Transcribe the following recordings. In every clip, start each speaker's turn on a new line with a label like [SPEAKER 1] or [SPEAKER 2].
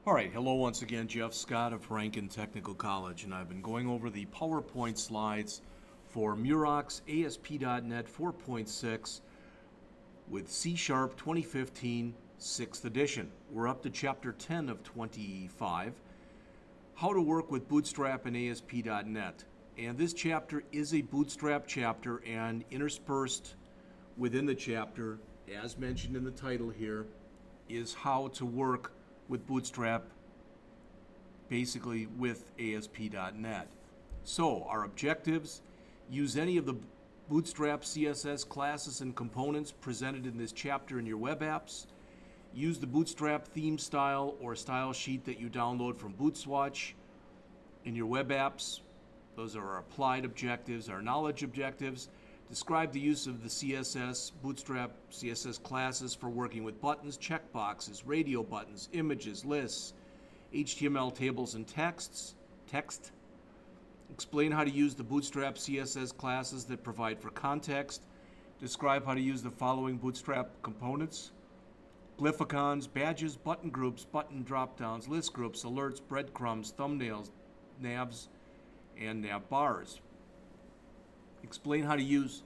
[SPEAKER 1] All right, hello once again, Jeff Scott of Rankin Technical College, and I've been going over the PowerPoint slides for Murox ASP.NET 4.6 with C# 2015 6th edition. We're up to Chapter 10 of 25, How to Work with Bootstrap and ASP.NET. And this chapter is a Bootstrap chapter, and interspersed within the chapter, as mentioned in the title here, is how to work with Bootstrap, basically with ASP.NET. So our objectives: use any of the Bootstrap CSS classes and components presented in this chapter in your web apps. Use the Bootstrap theme style or style sheet that you download from Bootswatch in your web apps. Those are our applied objectives. Our knowledge objectives: describe the use of the CSS, Bootstrap CSS classes for working with buttons, checkboxes, radio buttons, images, lists, HTML tables and text. Explain how to use the Bootstrap CSS classes that provide for context. Describe how to use the following Bootstrap components: glyphicons, badges, button groups, button drop-downs, list groups, alerts, breadcrumbs, thumbnails, navs, and nav bars. Explain how the use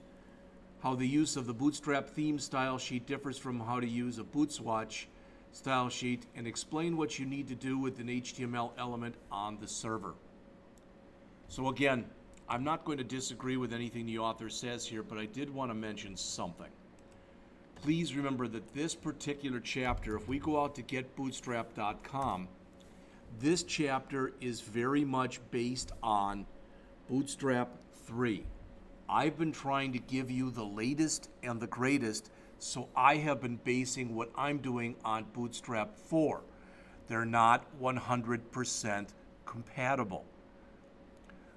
[SPEAKER 1] of the Bootstrap theme style sheet differs from how to use a Bootswatch style sheet, and explain what you need to do with an HTML element on the server. So again, I'm not going to disagree with anything the author says here, but I did want to mention something. Please remember that this particular chapter, if we go out to getbootstrap.com, this chapter is very much based on Bootstrap 3. I've been trying to give you the latest and the greatest, so I have been basing what I'm doing on Bootstrap 4. They're not 100% compatible.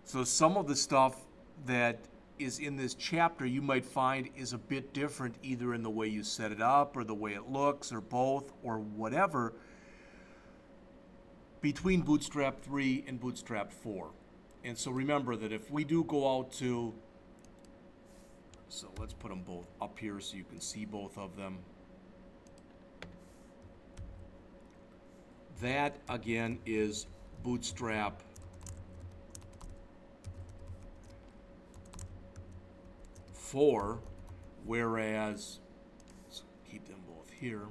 [SPEAKER 1] So some of the stuff that is in this chapter you might find is a bit different, either in the way you set it up or the way it looks or both or whatever, between Bootstrap 3 and Bootstrap 4. And so remember that if we do go out to, so let's put them both up here so you can see both of them. That again is Bootstrap 4, whereas, let's keep them both here.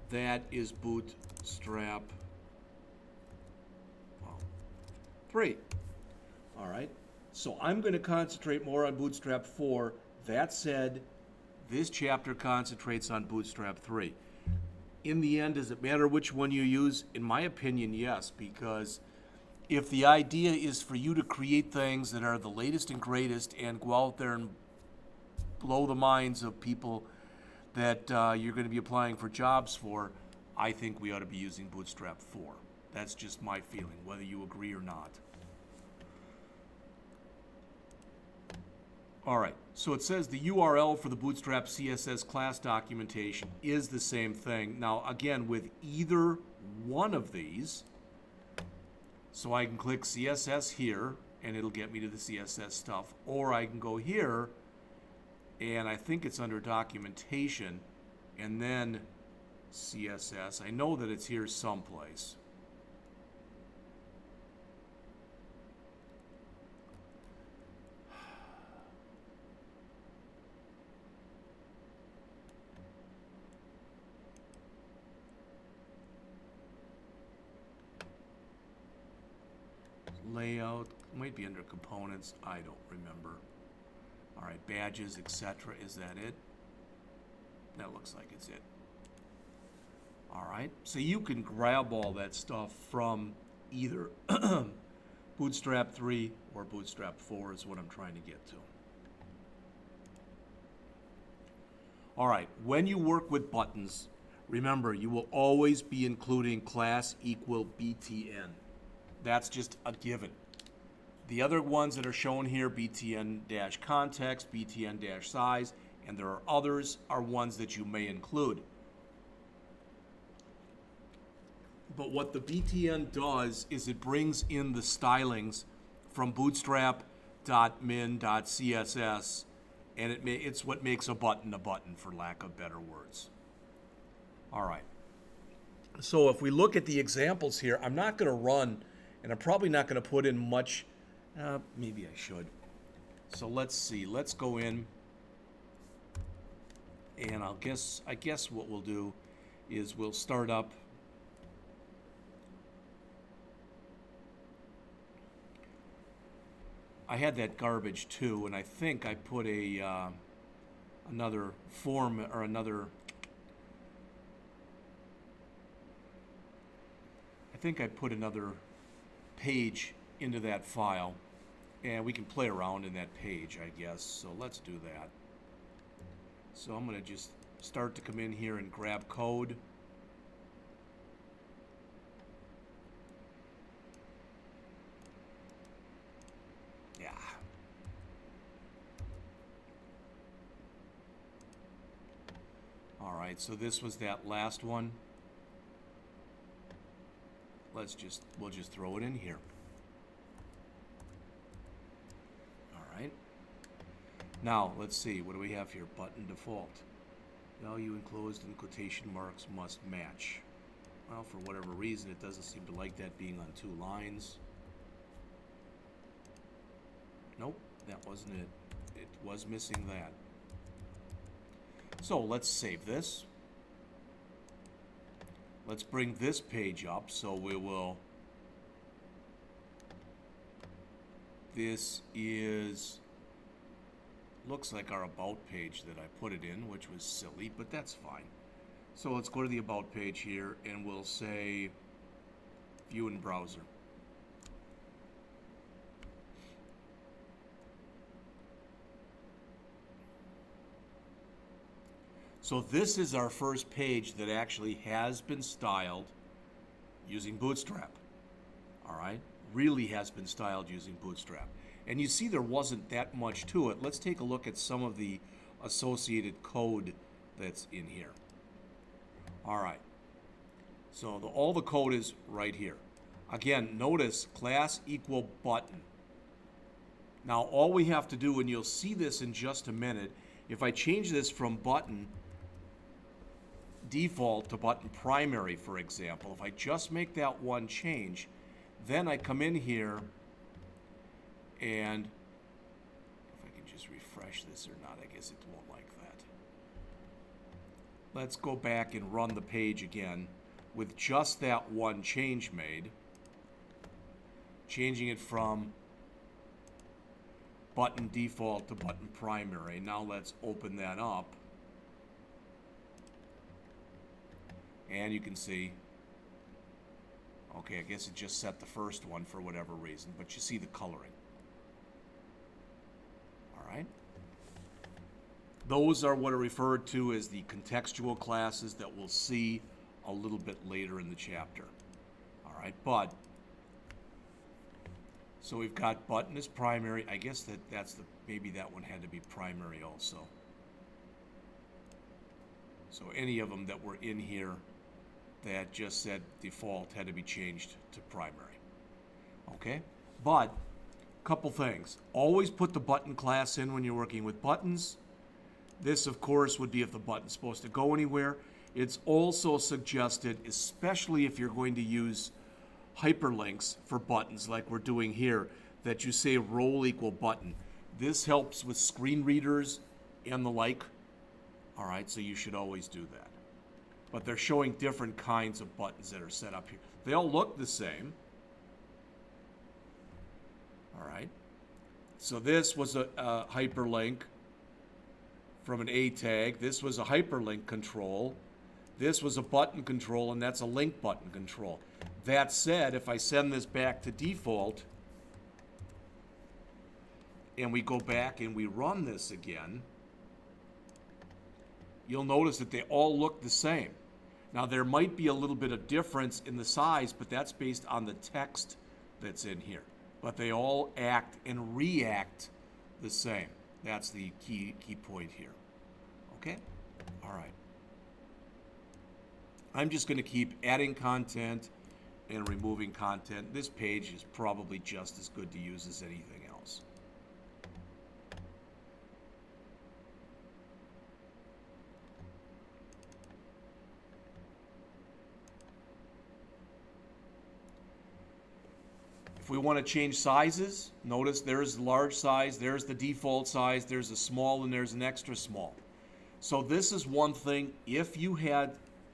[SPEAKER 1] That is Bootstrap 3. All right, so I'm going to concentrate more on Bootstrap 4. That said, this chapter concentrates on Bootstrap 3. In the end, does it matter which one you use? In my opinion, yes, because if the idea is for you to create things that are the latest and greatest and go out there and blow the minds of people that you're going to be applying for jobs for, I think we ought to be using Bootstrap 4. That's just my feeling, whether you agree or not. All right, so it says the URL for the Bootstrap CSS class documentation is the same thing. Now, again, with either one of these, so I can click CSS here, and it'll get me to the CSS stuff, or I can go here, and I think it's under documentation, and then CSS. I know that it's here someplace. Layout might be under components. I don't remember. All right, badges, etc. Is that it? That looks like it's it. All right, so you can grab all that stuff from either Bootstrap 3 or Bootstrap 4 is what I'm trying to get to. All right, when you work with buttons, remember you will always be including class equal BTN. That's just a given. The other ones that are shown here, BTN-context, BTN-size, and there are others are ones that you may include. But what the BTN does is it brings in the stylings from bootstrap.min.css, and it's what makes a button, for lack of better words. All right. So if we look at the examples here, I'm not going to run, and I'm probably not going to put in much. Maybe I should. So let's see. Let's go in, and I guess what we'll do is we'll start up. I had that garbage too, and I think I put another form or another. I think I put another page into that file, and we can play around in that page, I guess. So let's do that. So I'm going to just start to come in here and grab code. Yeah. All right, so this was that last one. We'll just throw it in here. All right. Now, let's see, what do we have here? Button default. Value enclosed in quotation marks must match. Well, for whatever reason, it doesn't seem to like that being on 2 lines. Nope, that wasn't it. It was missing that. So let's save this. Let's bring this page up, so we will. This looks like our about page that I put it in, which was silly, but that's fine. So let's go to the about page here, and we'll say view in browser. So this is our first page that actually has been styled using Bootstrap. All right, really has been styled using Bootstrap. And you see there wasn't that much to it. Let's take a look at some of the associated code that's in here. All right, so all the code is right here. Again, notice class equal button. Now all we have to do, and you'll see this in just a minute, if I change this from button default to button primary, for example, if I just make that one change, then I come in here, and if I can just refresh this or not, I guess it won't like that. Let's go back and run the page again with just that one change made, changing it from button default to button primary. Now let's open that up. And you can see, okay, I guess it just set the first one for whatever reason, but you see the coloring. All right. Those are what are referred to as the contextual classes that we'll see a little bit later in the chapter. All right, but so we've got button as primary. I guess maybe that one had to be primary also. So any of them that were in here that just said default had to be changed to primary. Okay, but a couple things. Always put the button class in when you're working with buttons. This, of course, would be if the button's supposed to go anywhere. It's also suggested, especially if you're going to use hyperlinks for buttons like we're doing here, that you say role equal button. This helps with screen readers and the like. All right, so you should always do that. But they're showing different kinds of buttons that are set up here. They all look the same. All right. So this was a hyperlink from an A tag. This was a hyperlink control. This was a button control, and that's a link button control. That said, if I send this back to default, and we go back and we run this again, you'll notice that they all look the same. Now, there might be a little bit of difference in the size, but that's based on the text that's in here. But they all act and react the same. That's the key point here. Okay? All right. I'm just going to keep adding content and removing content. This page is probably just as good to use as anything else. If we want to change sizes, notice there's large size, there's the default size, there's a small, and there's an extra small. So this is one thing, if you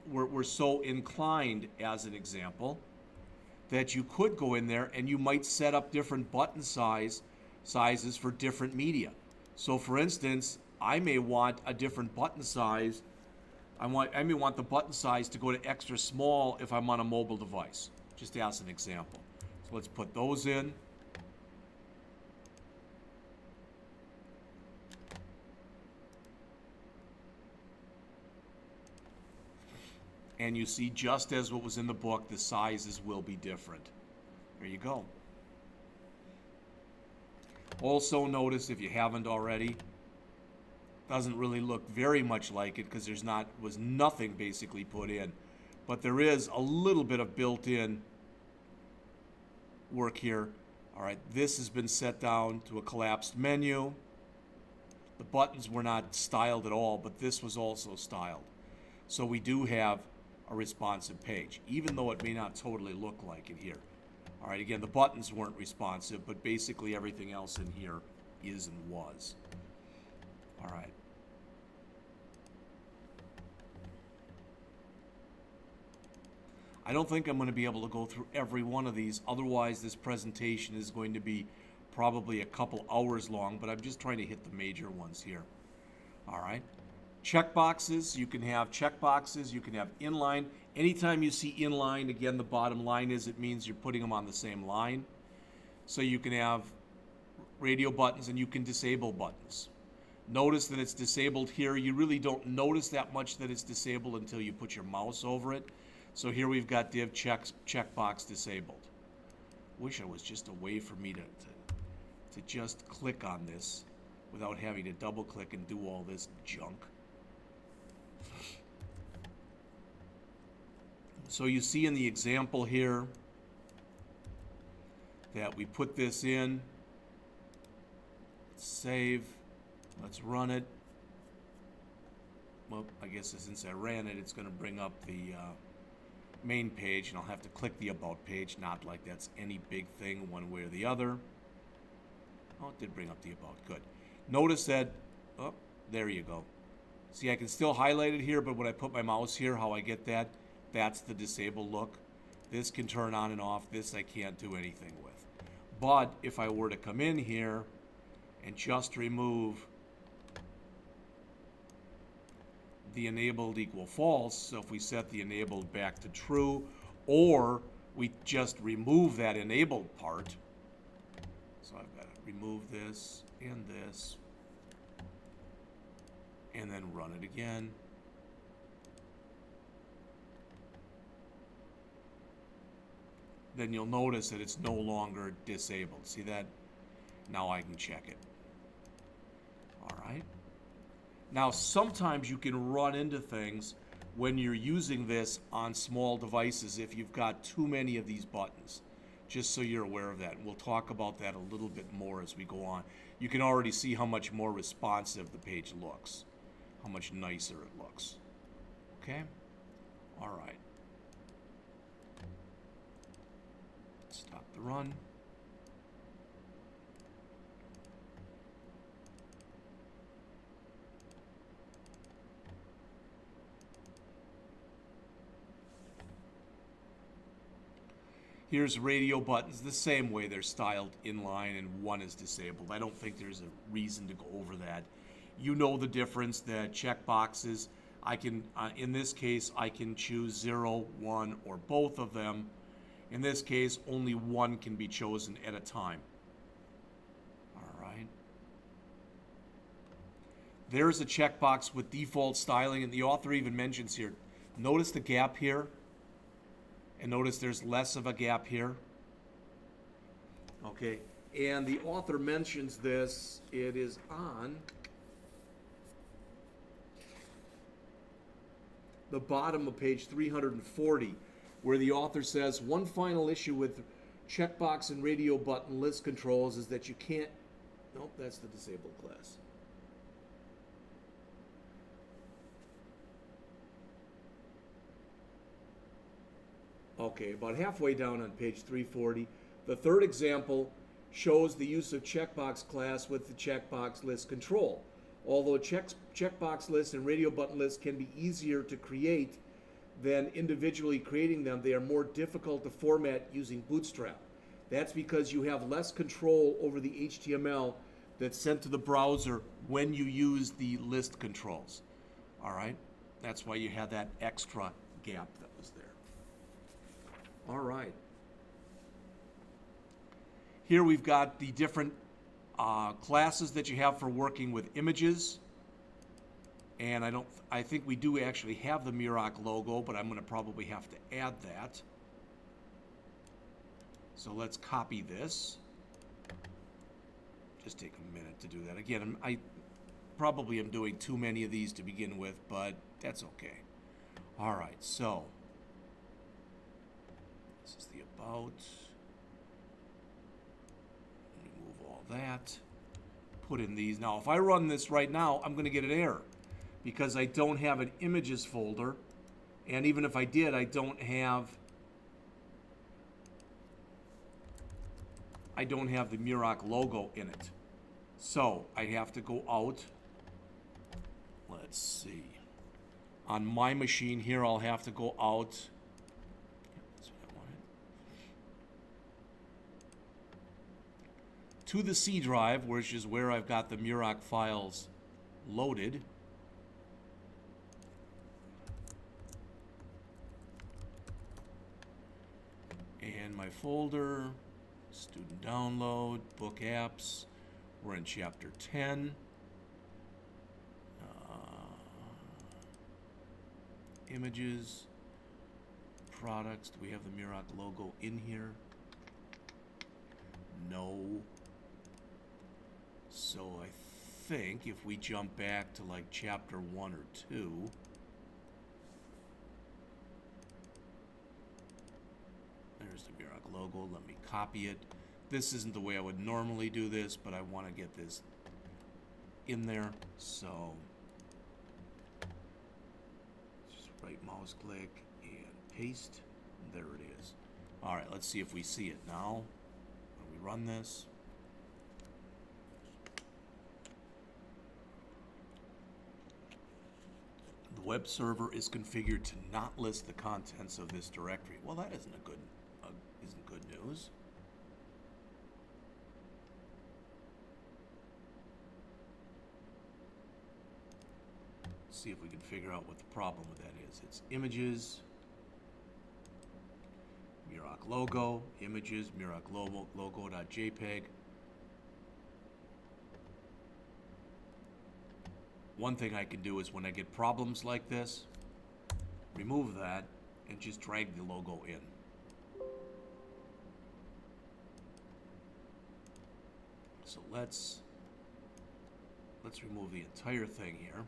[SPEAKER 1] were so inclined, as an example, that you could go in there and you might set up different button sizes for different media. So for instance, I may want a different button size. I may want the button size to go to extra small if I'm on a mobile device, just as an example. So let's put those in. And you see, just as what was in the book, the sizes will be different. There you go. Also notice, if you haven't already, doesn't really look very much like it because was nothing basically put in. But there is a little bit of built-in work here. All right, this has been set down to a collapsed menu. The buttons were not styled at all, but this was also styled. So we do have a responsive page, even though it may not totally look like it here. All right, again, the buttons weren't responsive, but basically everything else in here is and was. All right. I don't think I'm going to be able to go through every one of these. Otherwise, this presentation is going to be probably a couple hours long, but I'm just trying to hit the major ones here. All right. Checkboxes, you can have checkboxes, you can have inline. Anytime you see inline, again, the bottom line is it means you're putting them on the same line. So you can have radio buttons and you can disable buttons. Notice that it's disabled here. You really don't notice that much that it's disabled until you put your mouse over it. So here we've got div checkbox disabled. Wish it was just a way for me to just click on this without having to double click and do all this junk. So you see in the example here that we put this in. Let's save. Let's run it. Well, I guess since I ran it, it's going to bring up the main page, and I'll have to click the About page. Not like that's any big thing one way or the other. Oh, it did bring up the About. Good. Notice that, oh, there you go. See, I can still highlight it here, but when I put my mouse here, how I get that, that's the disabled look. This can turn on and off. This I can't do anything with. But if I were to come in here and just remove the enabled equal false, so if we set the enabled back to true, or we just remove that enabled part, so I've got to remove this, and then run it again. Then you'll notice that it's no longer disabled. See that? Now I can check it. All right. Now sometimes you can run into things when you're using this on small devices if you've got too many of these buttons. Just so you're aware of that. And we'll talk about that a little bit more as we go on. You can already see how much more responsive the page looks. How much nicer it looks. Okay? All right. Stop the run. Here's radio buttons, the same way they're styled inline, and one is disabled. I don't think there's a reason to go over that. You know the difference, the check boxes. I can, in this case, I can choose 0, 1, or both of them. In this case, only one can be chosen at a time. All right. There's a checkbox with default styling, and the author even mentions here. Notice the gap here, and notice there's less of a gap here. Okay, and the author mentions this. It is on the bottom of page 340, where the author says, one final issue with checkbox and radio button list controls is that you can't, nope, that's the disabled class. Okay, about halfway down on page 340, the third example shows the use of checkbox class with the checkbox list control. Although checkbox lists and radio button lists can be easier to create than individually creating them, they are more difficult to format using Bootstrap. That's because you have less control over the HTML that's sent to the browser when you use the list controls. All right? That's why you had that extra gap that was there. All right. Here we've got the different classes that you have for working with images. And I think we do actually have the Muroc logo, but I'm going to probably have to add that. So let's copy this. Just take a minute to do that. Again, I probably am doing too many of these to begin with, but that's okay. All right, so this is the about. Remove all that. Put in these. Now, if I run this right now, I'm going to get an error because I don't have an images folder. And even if I did, I don't have the Muroc logo in it. So I have to go out. Let's see. On my machine here, I'll have to go out. That's what I wanted. To the C drive, which is where I've got the Muroc files loaded. And my folder, student download, book apps. We're in chapter 10. Images, products. Do we have the Muroc logo in here? No. So I think if we jump back to like chapter 1 or 2, there's the Muroc logo. Let me copy it. This isn't the way I would normally do this, but I want to get this in there. So just right mouse click and paste. There it is. All right, let's see if we see it now. When we run this. The web server is configured to not list the contents of this directory. Well, that isn't isn't good news. See if we can figure out what the problem with that is. It's images, Muroc logo, images, Muroc logo.jpg. One thing I can do is when I get problems like this, remove that and just drag the logo in. So let's remove the entire thing here.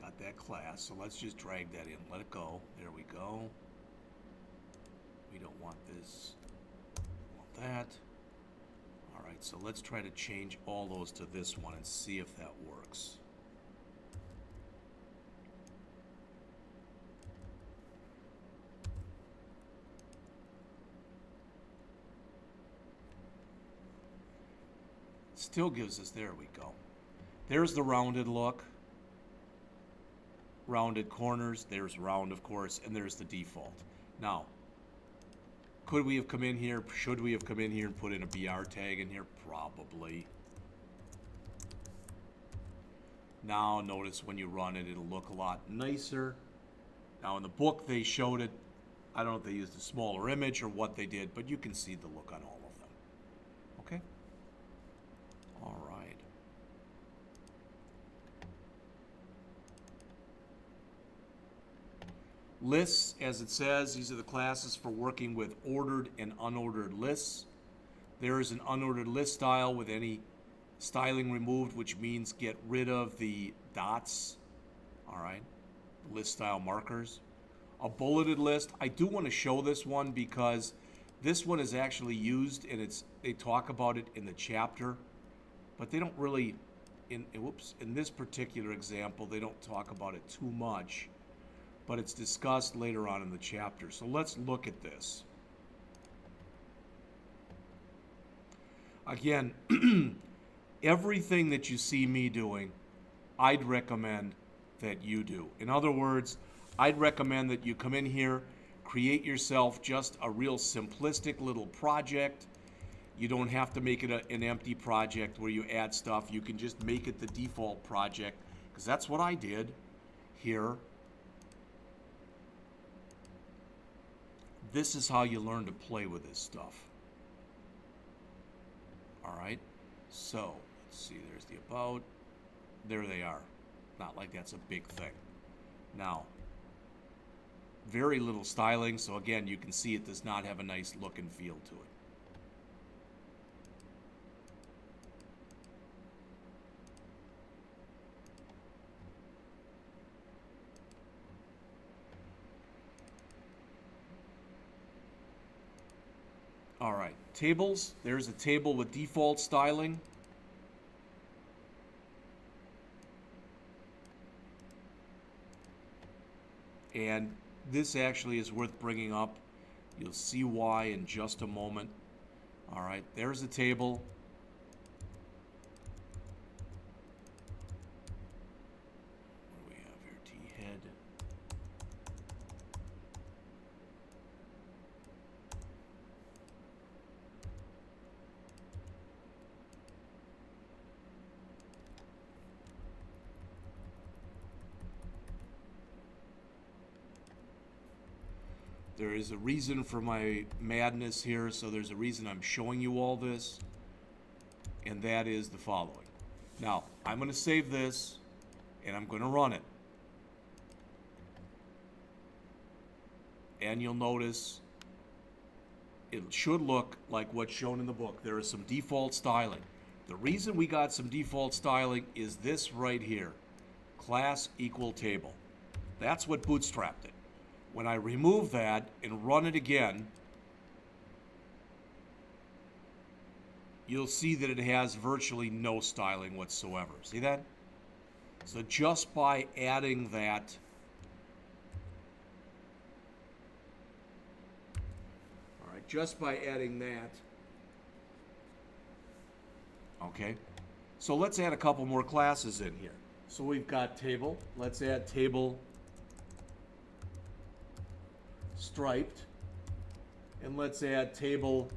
[SPEAKER 1] Got that class, so let's just drag that in. Let it go. There we go. We don't want this. We want that. All right, so let's try to change all those to this one and see if that works. Still gives us, there we go. There's the rounded look. Rounded corners, there's round of course, and there's the default. Now, could we have come in here, should we have come in here and put in a BR tag in here? Probably. Now notice when you run it, it'll look a lot nicer. Now in the book they showed it, I don't know if they used a smaller image or what they did, but you can see the look on all of them. Okay? All right. Lists, as it says, these are the classes for working with ordered and unordered lists. There is an unordered list style with any Styling removed, which means get rid of the dots. All right, list style markers. A bulleted list. I do want to show this one because this one is actually used, and they talk about it in the chapter, but they don't really, in this particular example, they don't talk about it too much, but it's discussed later on in the chapter. So let's look at this. Again, everything that you see me doing, I'd recommend that you do. In other words, I'd recommend that you come in here, create yourself just a real simplistic little project. You don't have to make it an empty project where you add stuff. You can just make it the default project, because that's what I did here. This is how you learn to play with this stuff. All right, so let's see, there's the about. There they are. Not like that's a big thing. Now, very little styling, so again, you can see it does not have a nice look and feel to it. All right, tables. There's a table with default styling. And this actually is worth bringing up. You'll see why in just a moment. All right, there's the table. What do we have here? T-head. There is a reason for my madness here, so there's a reason I'm showing you all this, and that is the following. Now, I'm going to save this, and I'm going to run it. And you'll notice it should look like what's shown in the book. There is some default styling. The reason we got some default styling is this right here, class equal table. That's what bootstrapped it. When I remove that and run it again, you'll see that it has virtually no styling whatsoever. See that? So just by adding that, all right, just by adding that, okay, so let's add a couple more classes in here. So we've got table. Let's add table striped, and let's add table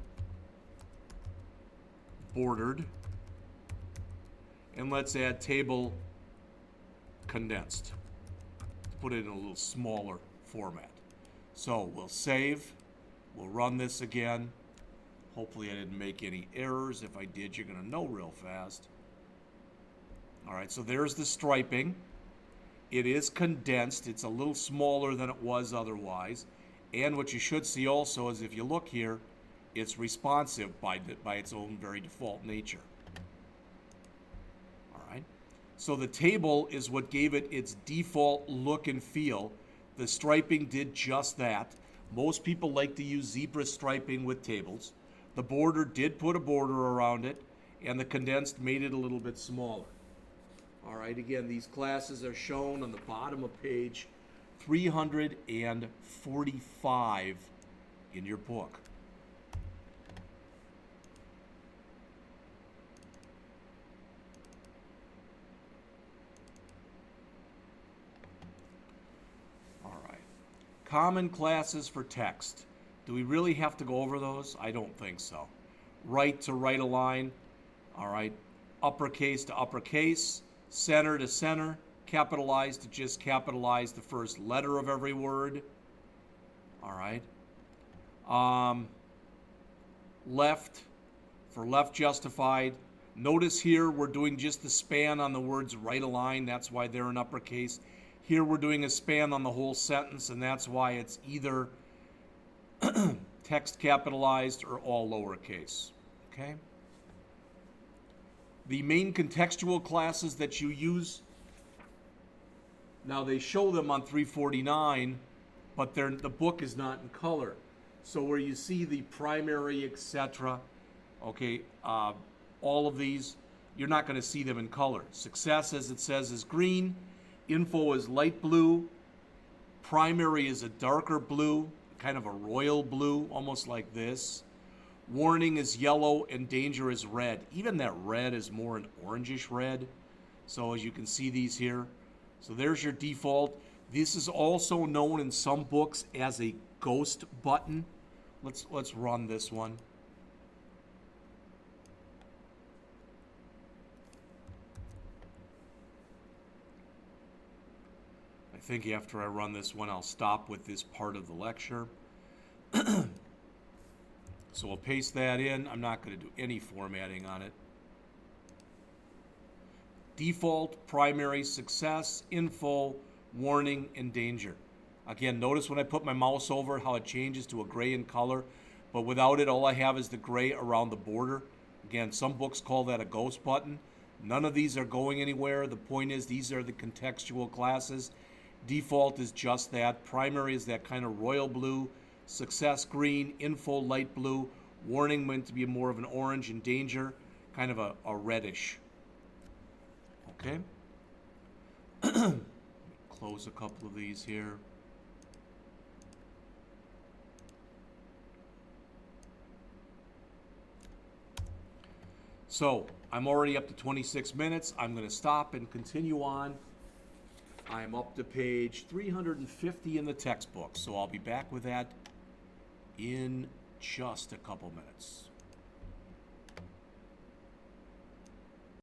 [SPEAKER 1] bordered, and let's add table condensed to put it in a little smaller format. So we'll save, we'll run this again. Hopefully I didn't make any errors. If I did, you're going to know real fast. All right, so there's the striping. It is condensed. It's a little smaller than it was otherwise. And what you should see also is if you look here, it's responsive by its own very default nature. All right. So the table is what gave it its default look and feel. The striping did just that. Most people like to use zebra striping with tables. The border did put a border around it, and the condensed made it a little bit smaller. All right, again, these classes are shown on the bottom of page 345 in your book. All right. Common classes for text. Do we really have to go over those? I don't think so. Right to right align. All right. Uppercase to uppercase. Center to center. Capitalize to just capitalize the first letter of every word. All right. Left for left justified. Notice here we're doing just the span on the words right align. That's why they're in uppercase. Here we're doing a span on the whole sentence, and that's why it's either text capitalized or all lowercase. Okay? The main contextual classes that you use, now they show them on 349, but the book is not in color. So where you see the primary, etc., okay, all of these, you're not going to see them in color. Success, as it says, is green. Info is light blue. Primary is a darker blue, kind of a royal blue, almost like this. Warning is yellow and danger is red. Even that red is more an orangish red. So as you can see these here. So there's your default. This is also known in some books as a ghost button. Let's run this one. I think after I run this one, I'll stop with this part of the lecture. So we'll paste that in. I'm not going to do any formatting on it. Default, primary, success, info, warning, and danger. Again, notice when I put my mouse over it how it changes to a gray in color, but without it, all I have is the gray around the border. Again, some books call that a ghost button. None of these are going anywhere. The point is these are the contextual classes. Default is just that. Primary is that kind of royal blue. Success, green. Info, light blue. Warning meant to be more of an orange, and danger, kind of a reddish. Okay? Close a couple of these here. So, I'm already up to 26 minutes. I'm going to stop and continue on. I'm up to page 350 in the textbook, so I'll be back with that in just a couple minutes.